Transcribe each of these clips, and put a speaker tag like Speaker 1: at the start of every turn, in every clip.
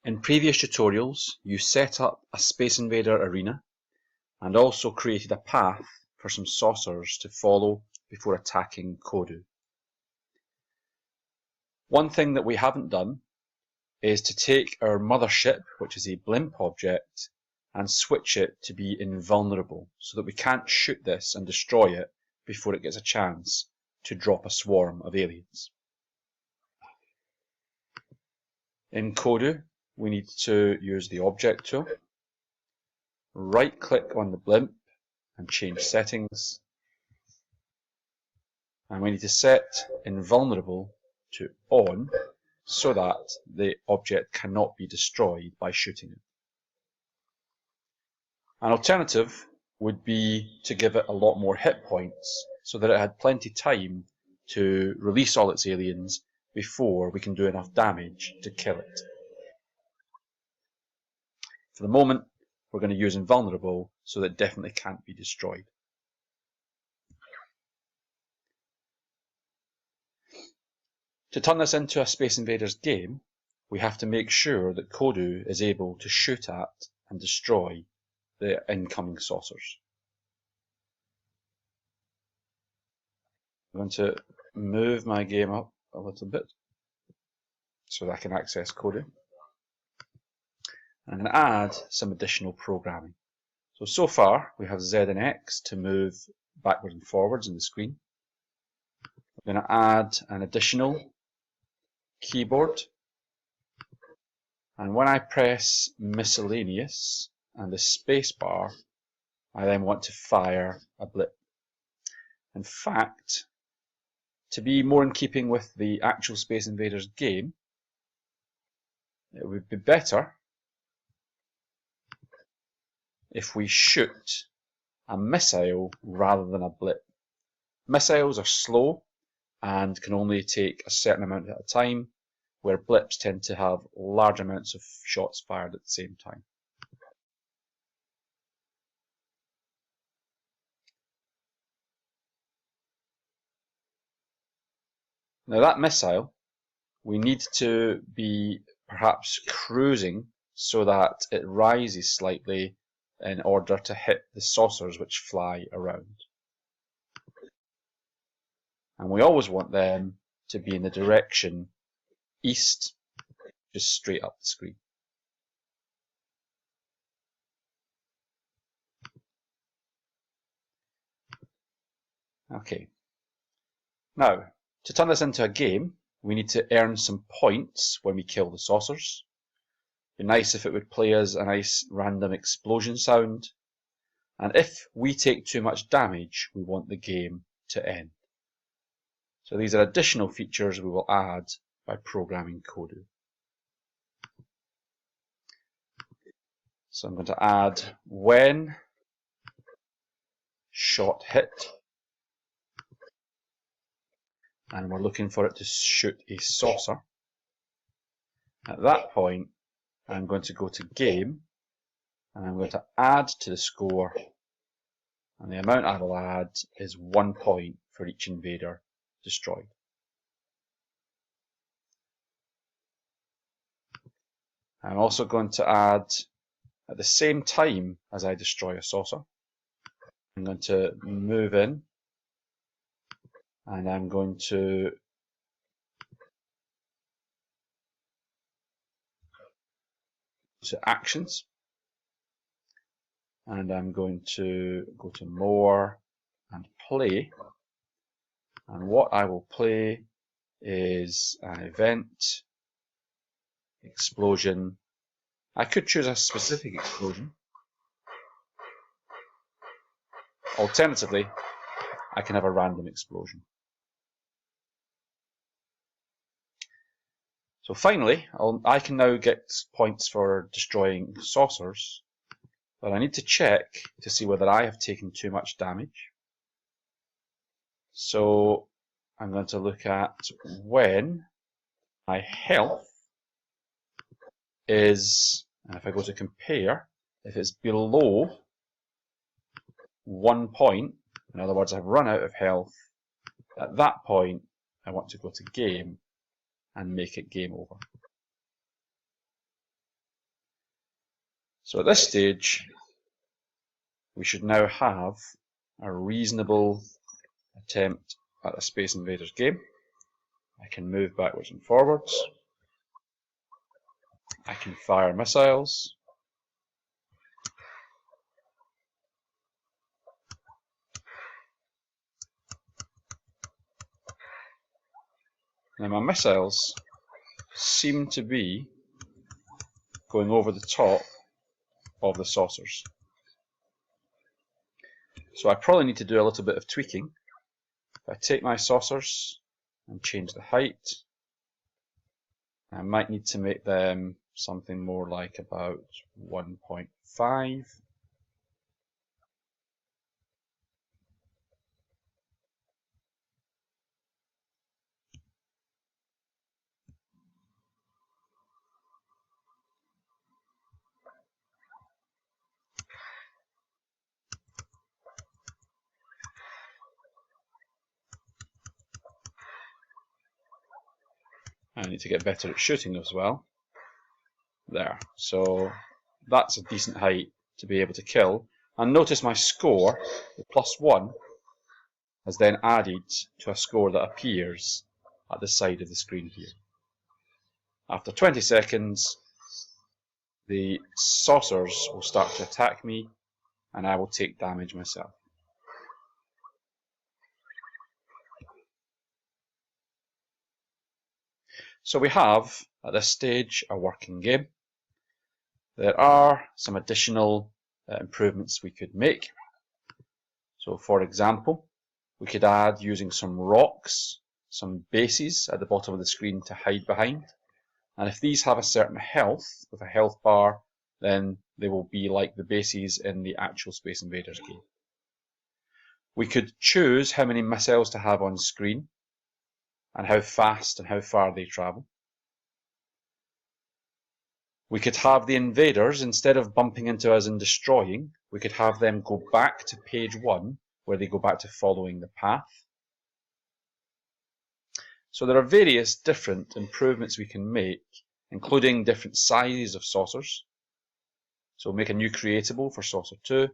Speaker 1: In previous tutorials, you set up a Space Invader arena and also created a path for some saucers to follow before attacking Kodu. One thing that we haven't done is to take our mothership, which is a blimp object, and switch it to be invulnerable so that we can't shoot this and destroy it before it gets a chance to drop a swarm of aliens. In Kodu, we need to use the object tool, right click on the blimp and change settings, and we need to set invulnerable to on so that the object cannot be destroyed by shooting it. An alternative would be to give it a lot more hit points so that it had plenty of time to release all its aliens before we can do enough damage to kill it. For the moment, we're going to use invulnerable so that it definitely can't be destroyed. To turn this into a Space Invaders game, we have to make sure that Kodu is able to shoot at and destroy the incoming saucers. I'm going to move my game up a little bit so that I can access Kodu. I'm going to add some additional programming. So far we have Z and X to move backwards and forwards in the screen. I'm going to add an additional keyboard, and when I press miscellaneous and the space bar, I then want to fire a blip. In fact, to be more in keeping with the actual Space Invaders game, it would be better if we shoot a missile rather than a blip. Missiles are slow and can only take a certain amount at a time, where blips tend to have large amounts of shots fired at the same time. Now that missile, we need to be perhaps cruising so that it rises slightly in order to hit the saucers which fly around. And we always want them to be in the direction east, just straight up the screen. Okay. Now, to turn this into a game, we need to earn some points when we kill the saucers. It'd be nice if it would play us a nice random explosion sound. And if we take too much damage, we want the game to end. So these are additional features we will add by programming Kodu. So I'm going to add when shot hit, and we're looking for it to shoot a saucer. At that point, I'm going to go to game, and I'm going to add to the score, and the amount I will add is 1 point for each invader destroyed. I'm also going to add, at the same time as I destroy a saucer, I'm going to move in, and I'm going to actions, and I'm going to go to more and play, and what I will play is an event, explosion. I could choose a specific explosion. Alternatively, I can have a random explosion. So finally, I can now get points for destroying saucers, but I need to check to see whether I have taken too much damage. So I'm going to look at when my health is, and if I go to compare, if it's below 1 point, in other words, I've run out of health, at that point I want to go to game and make it game over. So at this stage, we should now have a reasonable attempt at a Space Invaders game. I can move backwards and forwards. I can fire missiles. Now my missiles seem to be going over the top of the saucers. So I probably need to do a little bit of tweaking. If I take my saucers and change the height, I might need to make them something more like about 1.5. I need to get better at shooting as well. There, so that's a decent height to be able to kill. And notice my score, the +1, has then added to a score that appears at the side of the screen here. After 20 seconds, the saucers will start to attack me and I will take damage myself. So we have, at this stage, a working game. There are some additional improvements we could make. So for example, we could add using some rocks, some bases at the bottom of the screen to hide behind. And if these have a certain health, with a health bar, then they will be like the bases in the actual Space Invaders game. We could choose how many missiles to have on screen and how fast and how far they travel. We could have the invaders, instead of bumping into us and destroying, we could have them go back to page 1, where they go back to following the path. So there are various different improvements we can make, including different sizes of saucers. So make a new creatable for saucer 2.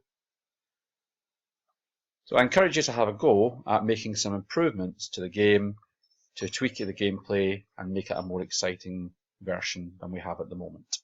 Speaker 1: So I encourage you to have a go at making some improvements to the game, to tweak the gameplay and make it a more exciting version than we have at the moment.